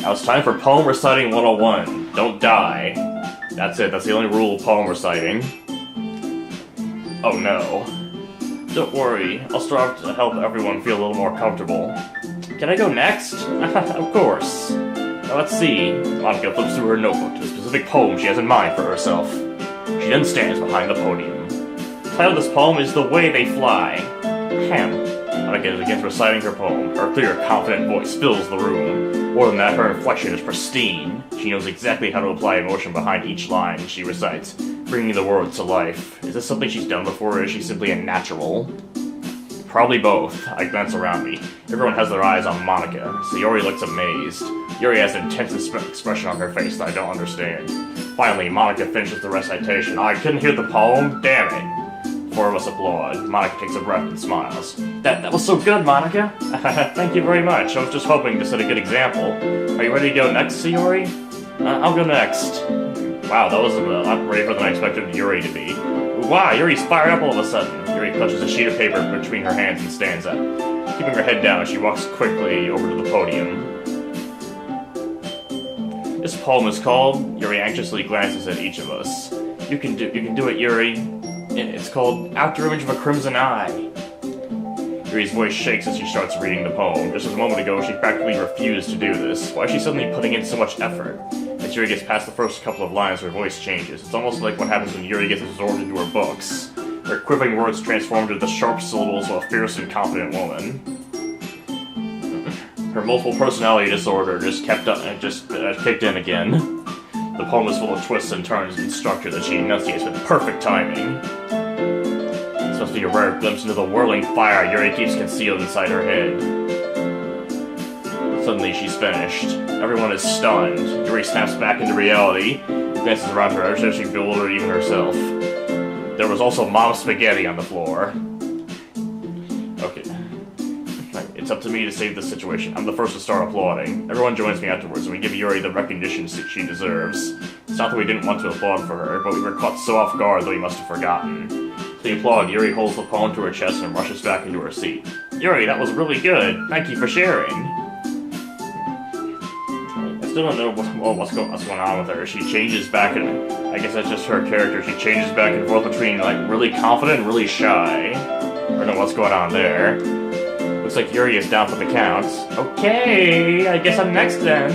Now it's time for Poem Reciting 101. Don't die. That's it, that's the only rule of poem reciting. Oh no. Don't worry, I'll strive to help everyone feel a little more comfortable. Can I go next? Of course. Now let's see. Monica flips through her notebook to the specific poem she has in mind for herself. She then stands behind the podium. The title of this poem is The Way They Fly. Monica begins reciting her poem. Her clear, confident voice fills the room. More than that, her inflection is pristine. She knows exactly how to apply emotion behind each line she recites, bringing the words to life. Is this something she's done before, or is she simply a natural? Probably both. I glance around me. Everyone has their eyes on Monica. Sayori looks amazed. Yuri has an intense expression on her face that I don't understand. Finally, Monica finishes the recitation. I couldn't hear the poem? Damn it. Four of us applaud. Monica takes a breath and smiles. That was so good, Monica. Thank you very much. I was just hoping to set a good example. Are you ready to go next, Sayori? I'll go next. Wow, that was a lot braver than I expected Yuri to be. Wow, Yuri's fired up all of a sudden. Yuri clutches a sheet of paper between her hands and stands up. Keeping her head down, she walks quickly over to the podium. This poem is called... Yuri anxiously glances at each of us. You can do it, Yuri. It's called After Image of a Crimson Eye. Yuri's voice shakes as she starts reading the poem. Just a moment ago, she practically refused to do this. Why is she suddenly putting in so much effort? As Yuri gets past the first couple of lines, her voice changes. It's almost like what happens when Yuri gets absorbed into her books. Her quivering words transform into the sharp syllables of a fierce and confident woman. Her multiple personality disorder just kicked in again. The poem is full of twists and turns and structure that she enunciates with perfect timing. This must be a rare glimpse into the whirling fire Yuri keeps concealed inside her head. Suddenly she's finished. Everyone is stunned. Yuri snaps back into reality, glances around her as if she bewildered even herself. There was also mom spaghetti on the floor. Okay. It's up to me to save this situation. I'm the first to start applauding. Everyone joins me afterwards, and we give Yuri the recognition she deserves. It's not that we didn't want to applaud for her, but we were caught so off guard that we must have forgotten. To the applaud, Yuri holds the poem to her chest and rushes back into her seat. Yuri, that was really good. Thank you for sharing. I still don't know what's going on with her. She changes back and I guess that's just her character. She changes back and forth between like really confident and really shy. I don't know what's going on there. Looks like Yuri is down for the count. Okay, I guess I'm next then.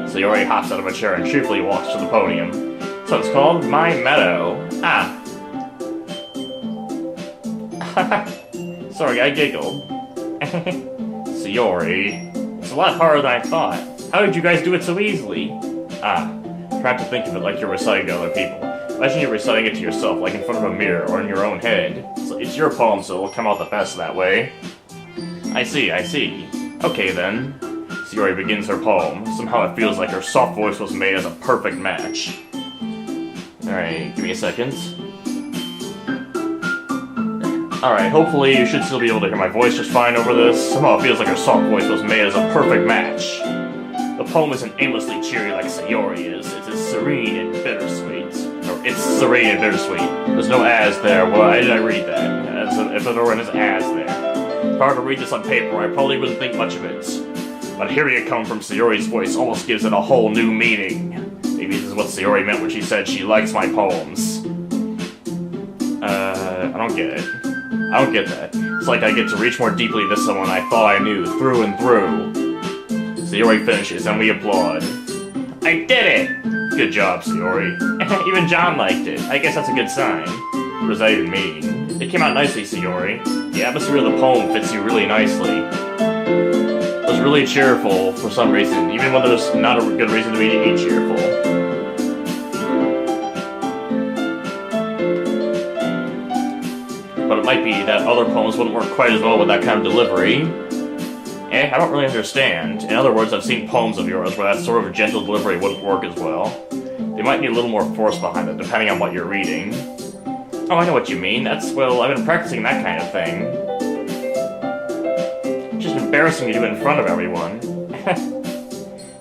So Yuri hops out of a chair and cheerfully walks to the podium. So it's called My Meadow. Sorry, I giggled. Sayori, it's a lot harder than I thought. How did you guys do it so easily? Try to think of it like you're reciting to other people. Imagine you're reciting it to yourself, like in front of a mirror or in your own head. It's your poem, so it'll come out the best that way. I see. Okay then. Sayori begins her poem. Somehow it feels like her soft voice was made as a perfect match. Alright, give me a second. Alright, hopefully you should still be able to hear my voice just fine over this. Somehow it feels like her soft voice was made as a perfect match. The poem isn't aimlessly cheery like Sayori is. It is serene and bittersweet. Or, it's serene and bittersweet. There's no as there. Why did I read that? If there were an as there. If I were to read this on paper, I probably wouldn't think much of it. But hearing it come from Sayori's voice almost gives it a whole new meaning. Maybe this is what Sayori meant when she said she likes my poems. I don't get it. I don't get that. It's like I get to reach more deeply into someone I thought I knew, through and through. Sayori finishes, and we applaud. I did it! Good job, Sayori. Even John liked it. I guess that's a good sign. What does that even mean? It came out nicely, Sayori. The atmosphere of the poem fits you really nicely. It was really cheerful for some reason, even when there's not a good reason to be cheerful. But it might be that other poems wouldn't work quite as well with that kind of delivery. I don't really understand. In other words, I've seen poems of yours where that sort of gentle delivery wouldn't work as well. They might need a little more force behind it, depending on what you're reading. Oh, I know what you mean. Well, I've been practicing that kind of thing. It's just embarrassing to do it in front of everyone.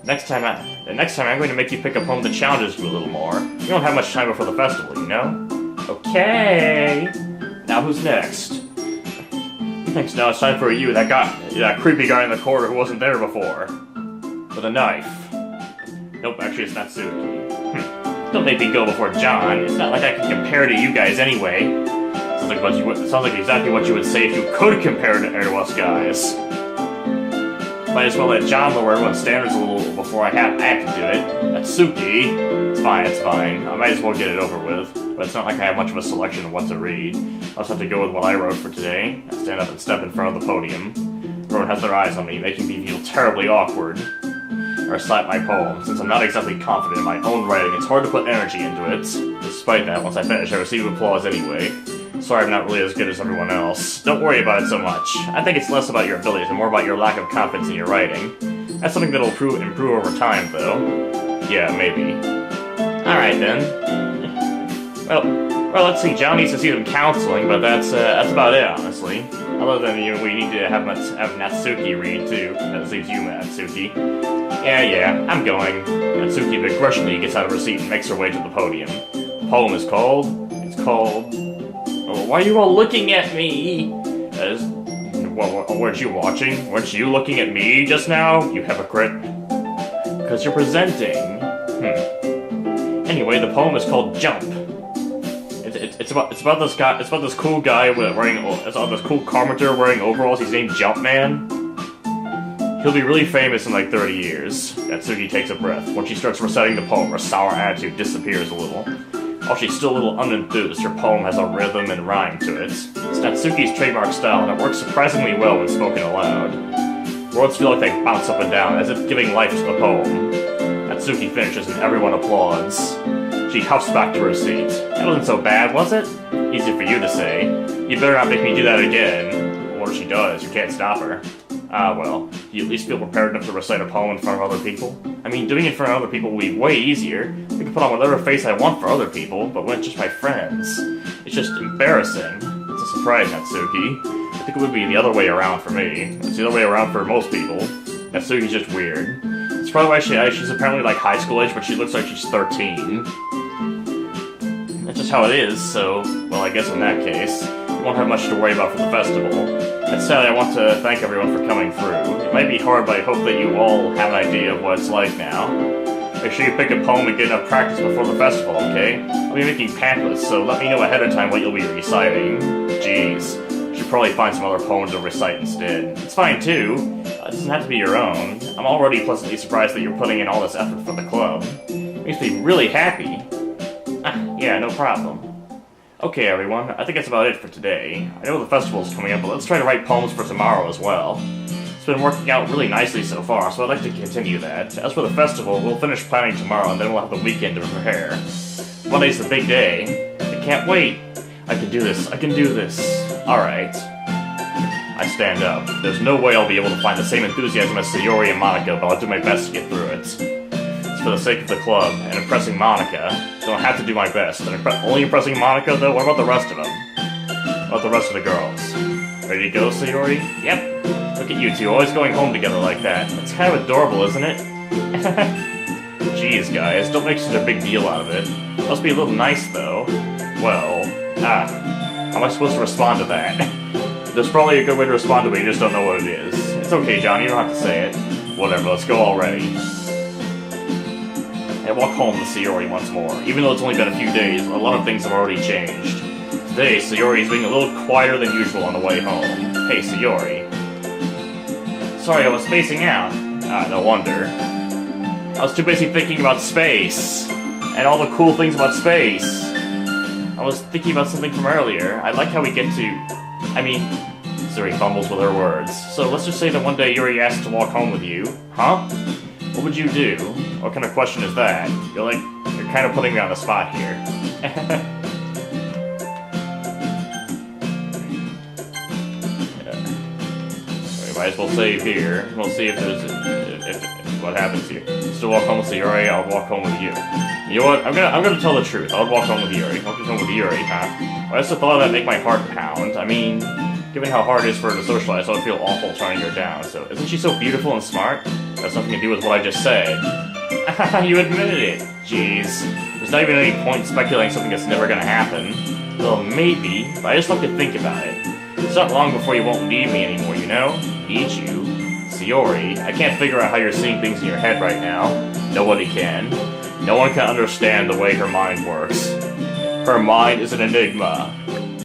Next time I'm going to make you pick a poem that challenges you a little more. You don't have much time before the festival, you know? Okay. Now who's next? Thanks, now it's time for you, that creepy guy in the corner who wasn't there before. With a knife. Nope, actually it's Natsuki. Don't make me go before John. It's not like I can compare to you guys anyway. Sounds like exactly what you would say if you could compare to us guys. Might as well let John lower everyone's standards a little before I have to do it. Natsuki. It's fine. I might as well get it over with. But it's not like I have much of a selection of what to read. I'll just have to go with what I wrote for today. I stand up and step in front of the podium. Everyone has their eyes on me, making me feel terribly awkward. I recite my poem. Since I'm not exactly confident in my own writing, it's hard to put energy into it. Despite that, once I finish, I receive applause anyway. Sorry I'm not really as good as everyone else. Don't worry about it so much. I think it's less about your abilities and more about your lack of confidence in your writing. That's something that'll improve over time, though. Yeah, maybe. Alright then. Well, let's see. John needs to see some counseling, but that's about it, honestly. Other than, we need to have Natsuki read, too. That leaves you, Natsuki. Yeah, I'm going. Natsuki begrudgingly gets out of her seat and makes her way to the podium. The poem is called... Oh, why are you all looking at me? Weren't you watching? Weren't you looking at me just now, you hypocrite? Because you're presenting. Anyway, the poem is called Jump. It's about this guy. It's about this cool guy it's about this cool carpenter wearing overalls. He's named Jumpman. He'll be really famous in like 30 years. Natsuki takes a breath. When she starts reciting the poem, her sour attitude disappears a little. While she's still a little unenthused, her poem has a rhythm and rhyme to it. It's Natsuki's trademark style, and it works surprisingly well when spoken aloud. Words feel like they bounce up and down, as if giving life to the poem. Natsuki finishes and everyone applauds. She huffs back to her seat. That wasn't so bad, was it? Easy for you to say. You better not make me do that again. Or if she does, you can't stop her. Ah, well, do you at least feel prepared enough to recite a poem in front of other people? I mean, doing it in front of other people will be way easier. I can put on whatever face I want for other people, but when it's just my friends, it's just embarrassing. It's a surprise, Natsuki. I think it would be the other way around for me. It's the other way around for most people. Natsuki's just weird. It's probably why she's apparently like high school age, but she looks like she's 13. That's just how it is, so, well, I guess in that case, we won't have much to worry about for the festival. That said, I want to thank everyone for coming through. It might be hard, but I hope that you all have an idea of what it's like now. Make sure you pick a poem and get enough practice before the festival, okay? I'll be making pamphlets, so let me know ahead of time what you'll be reciting. Jeez. Should probably find some other poems to recite instead. It's fine, too. It doesn't have to be your own. I'm already pleasantly surprised that you're putting in all this effort for the club. It makes me really happy. Yeah, no problem. Okay, everyone, I think that's about it for today. I know the festival's coming up, but let's try to write poems for tomorrow as well. It's been working out really nicely so far, so I'd like to continue that. As for the festival, we'll finish planning tomorrow, and then we'll have the weekend to prepare. Monday's the big day. I can't wait. I can do this. Alright. I stand up. There's no way I'll be able to find the same enthusiasm as Sayori and Monica, but I'll do my best to get through it. For the sake of the club, and impressing Monica, so I have to do my best. And only impressing Monica, though? What about the rest of them? What about the rest of the girls? Ready to go, Sayori? Yep. Look at you two, always going home together like that. It's kind of adorable, isn't it? Jeez, guys, don't make such a big deal out of it. Must be a little nice, though. Well, how am I supposed to respond to that? There's probably a good way to respond to it, you just don't know what it is. It's okay, John, you don't have to say it. Whatever, let's go already. I walk home with Sayori once more. Even though it's only been a few days, a lot of things have already changed. Today, Sayori is being a little quieter than usual on the way home. Hey, Sayori. Sorry, I was spacing out. No wonder. I was too busy thinking about space. And all the cool things about space. I was thinking about something from earlier. I like how we get to... Sayori fumbles with her words. So let's just say that one day Yuri asked to walk home with you. Huh? What would you do? What kind of question is that? You're kind of putting me on the spot here. We might as well save here. We'll see if what happens here. Still walk home with Yuri, I'll walk home with you. You know what? I'm gonna tell the truth. I'll walk home with Yuri. I'll walk home with Yuri, huh? Well, I just thought that'd make my heart pound. I mean, given how hard it is for her to socialize, I would feel awful turning her down. So, isn't she so beautiful and smart? That's nothing to do with what I just said. You admitted it. Jeez. There's not even any point in speculating something that's never gonna happen. Well, maybe, but I just like to think about it. It's not long before you won't need me anymore, you know? Need you? Sayori, I can't figure out how you're seeing things in your head right now. Nobody can. No one can understand the way her mind works. Her mind is an enigma.